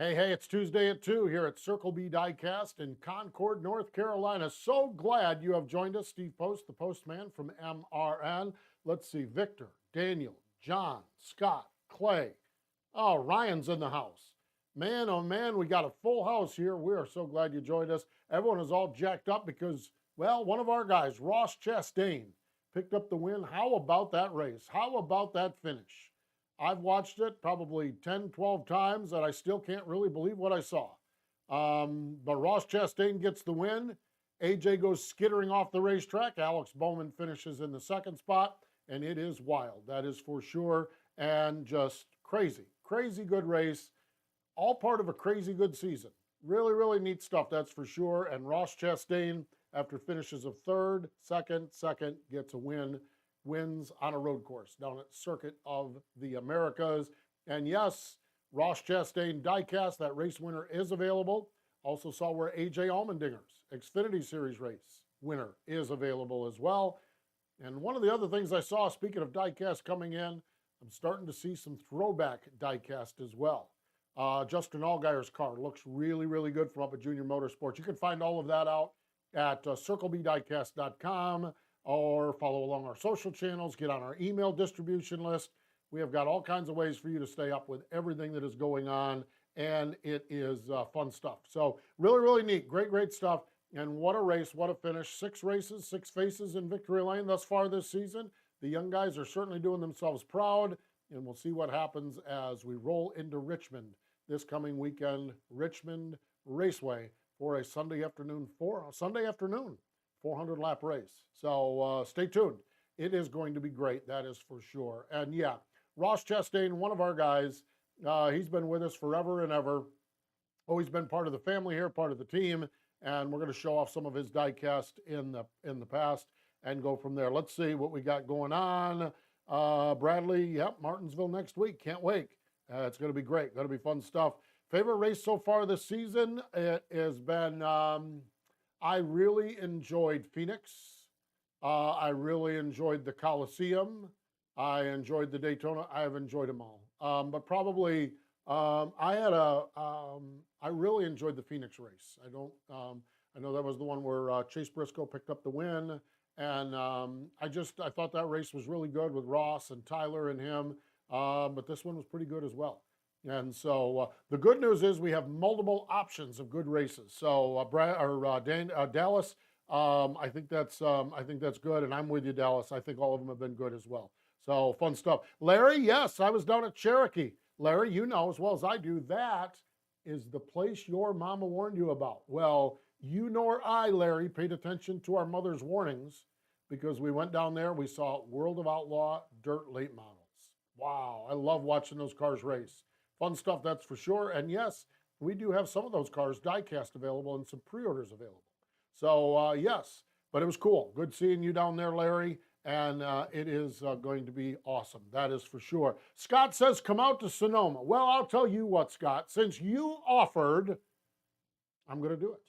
Hey, it's Tuesday at 2 here at Circle B Diecast in Concord, North Carolina. So glad you have joined us. Steve Post, the postman from MRN. Let's see, Victor, Daniel, John, Scott, Clay. Oh, Ryan's in the house. Man, oh man, we got a full house here. We are so glad you joined us. Everyone is all jacked up because, well, one of our guys, Ross Chastain, picked up the win. How about that race? How about that finish? I've watched it probably 10, 12 times, and I still can't really believe what I saw. But Ross Chastain gets the win. AJ goes skittering off the racetrack. Alex Bowman finishes in the second spot, and it is wild. That is for sure. And just crazy, crazy good race. All part of a crazy good season. Really, really neat stuff, that's for sure. And Ross Chastain, after finishes of third, second, gets a win. Wins on a road course down at Circuit of the Americas. And yes, Ross Chastain diecast, that race winner is available. Also saw where AJ Allmendinger's Xfinity Series race winner is available as well. And one of the other things I saw, speaking of diecast coming in, I'm starting to see some throwback diecast as well. Justin Allgaier's car looks really, really good from up at Junior Motorsports. You can find all of that out at circlebdiecast.com. or follow along our social channels, get on our email distribution list. We have got all kinds of ways for you to stay up with everything that is going on, and it is fun stuff. So really, really neat. Great, great stuff. And what a race, what a finish. 6 races, 6 faces in victory lane thus far this season. The young guys are certainly doing themselves proud, and we'll see what happens as we roll into Richmond this coming weekend. Richmond Raceway for a Sunday afternoon 400-lap race. So stay tuned. It is going to be great, that is for sure. And yeah, Ross Chastain, one of our guys, he's been with us forever and ever. Always been part of the family here, part of the team, and we're going to show off some of his diecast in the past and go from there. Let's see what we got going on. Bradley, yep, Martinsville next week. Can't wait. It's going to be great. Going to be fun stuff. Favorite race so far this season? It has been... I really enjoyed Phoenix. I really enjoyed the Coliseum. I enjoyed the Daytona. I have enjoyed them all. But probably I really enjoyed the Phoenix race. I know that was the one where Chase Briscoe picked up the win. And I thought that race was really good with Ross and Tyler and him. But this one was pretty good as well. And so the good news is we have multiple options of good races. So Dallas, I think that's good, and I'm with you, Dallas. I think all of them have been good as well. So fun stuff. Larry, yes, I was down at Cherokee. Larry, you know as well as I do, that is the place your mama warned you about. Well, you nor I, Larry, paid attention to our mother's warnings because we went down there. We saw World of Outlaw dirt late models. Wow, I love watching those cars race. Fun stuff, that's for sure. And yes, we do have some of those cars diecast available and some pre-orders available. So yes, but it was cool. Good seeing you down there, Larry. And it is going to be awesome. That is for sure. Scott says, come out to Sonoma. Well, I'll tell you what, Scott, since you offered, I'm going to do it.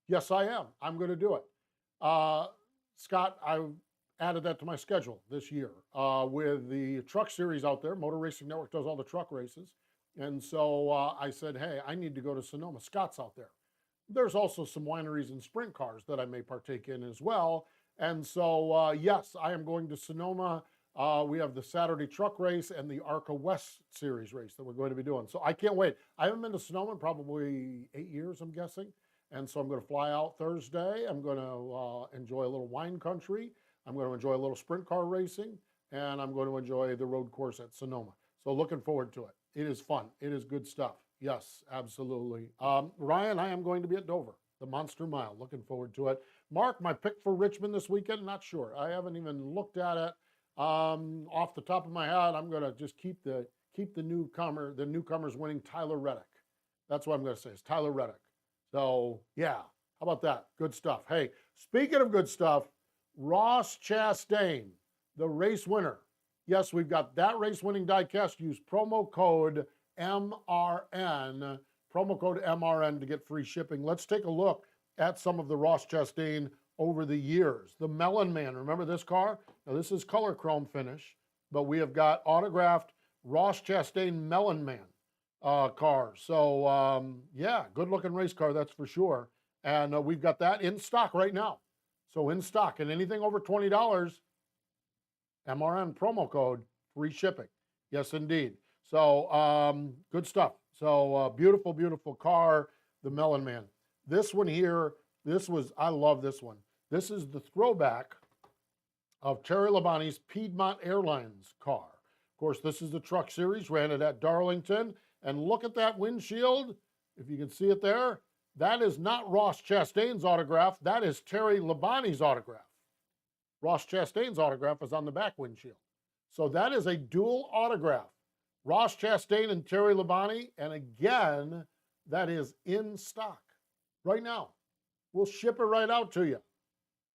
Yes, I am. I'm going to do it. Scott, I added that to my schedule this year with the truck series out there. Motor Racing Network does all the truck races. And so I said, hey, I need to go to Sonoma. Scott's out there. There's also some wineries and sprint cars that I may partake in as well. And so, yes, I am going to Sonoma. We have the Saturday truck race and the ARCA West Series race that we're going to be doing. So I can't wait. I haven't been to Sonoma in probably 8 years, I'm guessing. And so I'm going to fly out Thursday. I'm going to enjoy a little wine country. I'm going to enjoy a little sprint car racing. And I'm going to enjoy the road course at Sonoma. So looking forward to it. It is fun. It is good stuff. Yes, absolutely. Ryan, I am going to be at Dover, the Monster Mile. Looking forward to it. Mark, my pick for Richmond this weekend, not sure. I haven't even looked at it. Off the top of my head, I'm going to just keep the newcomers winning, Tyler Reddick. That's what I'm going to say, is Tyler Reddick. So, yeah, how about that? Good stuff. Hey, speaking of good stuff, Ross Chastain, the race winner. Yes, we've got that race-winning diecast. Use promo code MRN, to get free shipping. Let's take a look at some of the Ross Chastain over the years. The Melon Man, remember this car? Now, this is color chrome finish, but we have got autographed Ross Chastain Melon Man. car. So, yeah, good looking race car, that's for sure. And we've got that in stock right now. So, in stock, and anything over $20, MRN promo code, free shipping. Yes, indeed. So, good stuff. So, beautiful, beautiful car, the Melon Man. This one here, I love this one. This is the throwback of Terry Labonte's Piedmont Airlines car. Of course, this is the truck series, ran it at Darlington. And look at that windshield. If you can see it there, that is not Ross Chastain's autograph. That is Terry Labonte's autograph. Ross Chastain's autograph is on the back windshield. So that is a dual autograph. Ross Chastain and Terry Labonte. And again, that is in stock right now. We'll ship it right out to you.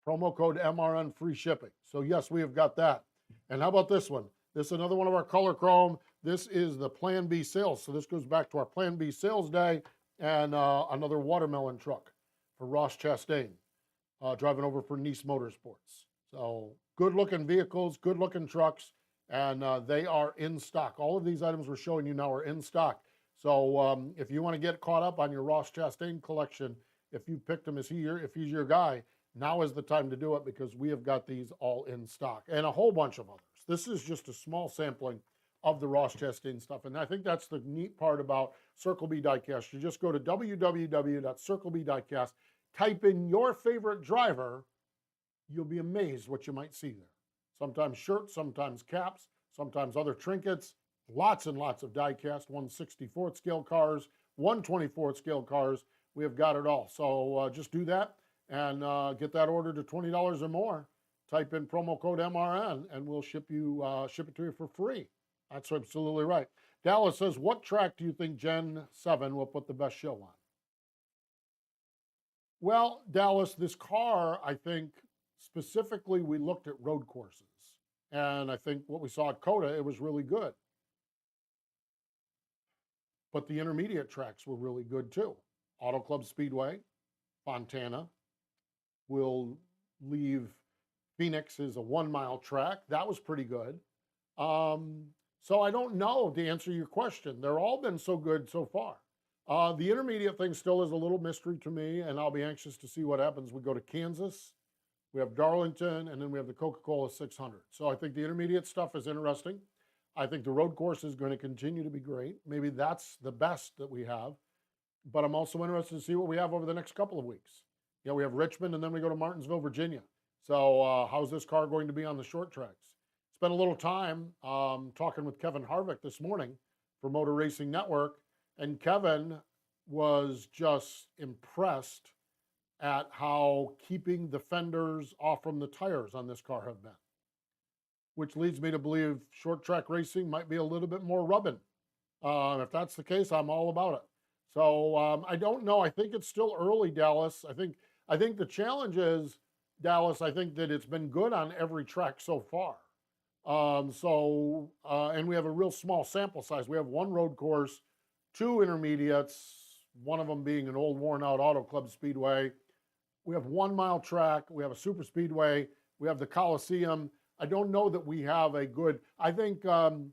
Promo code MRN, free shipping. So yes, we have got that. And how about this one? This is another one of our color chrome. This is the Plan B sales. So this goes back to our Plan B sales day, and another watermelon truck for Ross Chastain, driving over for Nice Motorsports. So good looking vehicles, good looking trucks, and they are in stock. All of these items we're showing you now are in stock. So if you want to get caught up on your Ross Chastain collection, if you picked him, if he's your guy, now is the time to do it, because we have got these all in stock, and a whole bunch of others. This is just a small sampling of the Ross Chastain stuff, and I think that's the neat part about Circle B Diecast. You just go to www.circleb.cast, type in your favorite driver, you'll be amazed what you might see there. Sometimes shirts, sometimes caps, sometimes other trinkets, lots and lots of diecast, 1/64th scale cars, 1/24th scale cars. We have got it all. So just do that and get that order to $20 or more. Type in promo code MRN, and we'll ship it to you for free. That's absolutely right. Dallas says, what track do you think Gen 7 will put the best show on? Well, Dallas, this car, I think, specifically, we looked at road courses. And I think what we saw at COTA, it was really good. But the intermediate tracks were really good too. Auto Club Speedway, Fontana. We'll leave Phoenix is a 1 mile track. That was pretty good. So I don't know, to answer your question. They're all been so good so far. The intermediate thing still is a little mystery to me, and I'll be anxious to see what happens. We go to Kansas, we have Darlington, and then we have the Coca-Cola 600. So I think the intermediate stuff is interesting. I think the road course is going to continue to be great. Maybe that's the best that we have. But I'm also interested to see what we have over the next couple of weeks. You know, we have Richmond, and then we go to Martinsville, Virginia. So how's this car going to be on the short tracks? Spent a little time talking with Kevin Harvick this morning for Motor Racing Network, and Kevin was just impressed at how keeping the fenders off from the tires on this car have been, which leads me to believe short track racing might be a little bit more rubbing. If that's the case, I'm all about it. So I don't know. I think it's still early, Dallas. I think the challenge is, Dallas, I think that it's been good on every track so far. And we have a real small sample size. We have one road course, 2 intermediates, one of them being an old worn out Auto Club Speedway. We have 1 mile track. We have a super speedway. We have the Coliseum. I don't know that we have a good, I think the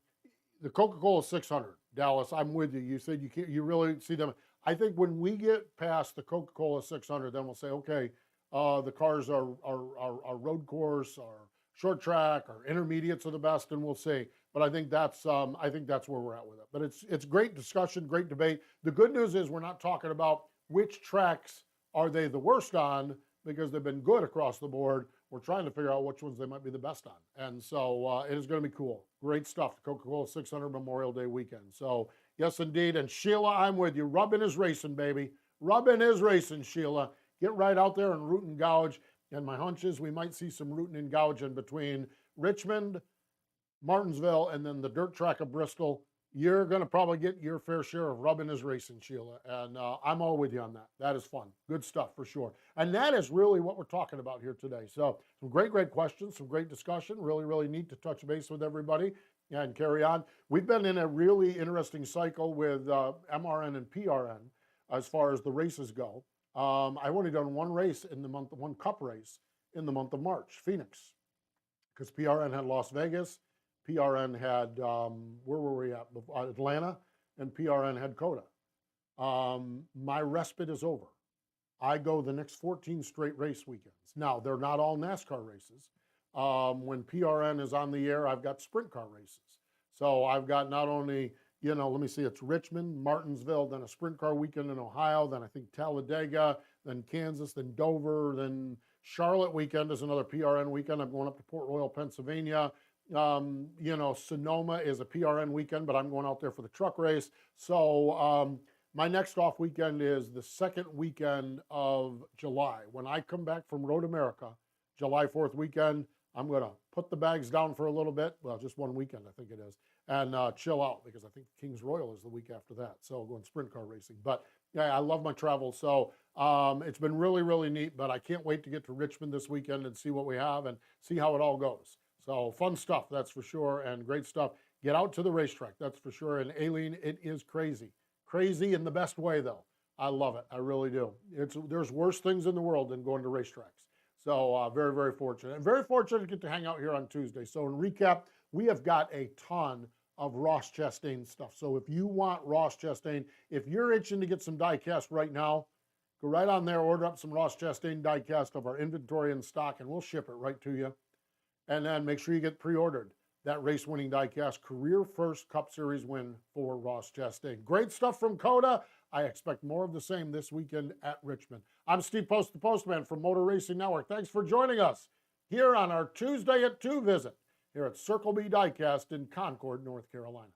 Coca-Cola 600, Dallas, I'm with you. You said you really see them. I think when we get past the Coca-Cola 600, then we'll say, okay, the cars are road course, or short track, or intermediates are the best, and we'll see. But I think that's where we're at with it. But it's great discussion, great debate. The good news is we're not talking about which tracks are they the worst on, because they've been good across the board. We're trying to figure out which ones they might be the best on. And so it is going to be cool. Great stuff, the Coca-Cola 600 Memorial Day weekend. So yes, indeed. And Sheila, I'm with you. Rubbing is racing, baby. Rubbing is racing, Sheila. Get right out there and root and gouge. And my hunch is we might see some rooting and gouging between Richmond, Martinsville, and then the dirt track of Bristol. You're going to probably get your fair share of rubbing is racing, Sheila. And I'm all with you on that. That is fun. Good stuff for sure. And that is really what we're talking about here today. So some great questions, some great discussion. Really, really neat to touch base with everybody and carry on. We've been in a really interesting cycle with MRN and PRN as far as the races go. I've only done one race in the month, one cup race in the month of March, Phoenix, because PRN had Las Vegas. PRN had, where were we at? Atlanta. and PRN had Coda. My respite is over. I go the next 14 straight race weekends. Now, they're not all NASCAR races. When PRN is on the air, I've got sprint car races. So I've got not only, let me see, it's Richmond, Martinsville, then a sprint car weekend in Ohio, then I think Talladega, then Kansas, then Dover, then Charlotte weekend is another PRN weekend. I'm going up to Port Royal, Pennsylvania. Sonoma is a PRN weekend, but I'm going out there for the truck race. So my next off weekend is the second weekend of July. When I come back from Road America, July 4th weekend, I'm going to put the bags down for a little bit. Well, just one weekend, I think it is. And chill out, because I think Kings Royal is the week after that. So going sprint car racing. But yeah, I love my travel. So it's been really, really neat. But I can't wait to get to Richmond this weekend and see what we have and see how it all goes. So fun stuff, that's for sure, and great stuff. Get out to the racetrack, that's for sure. And Aileen, it is crazy. Crazy in the best way, though. I love it. I really do. There's worse things in the world than going to racetracks. So very, very fortunate. And very fortunate to get to hang out here on Tuesday. So in recap, we have got a ton of Ross Chastain stuff. So if you want Ross Chastain, if you're itching to get some die-cast right now, go right on there, order up some Ross Chastain die-cast of our inventory in stock, and we'll ship it right to you. And then make sure you get pre-ordered that race-winning die-cast career first Cup Series win for Ross Chastain. Great stuff from Coda. I expect more of the same this weekend at Richmond. I'm Steve Post, the Postman from Motor Racing Network. Thanks for joining us here on our Tuesday at 2 visit here at Circle B Diecast in Concord, North Carolina.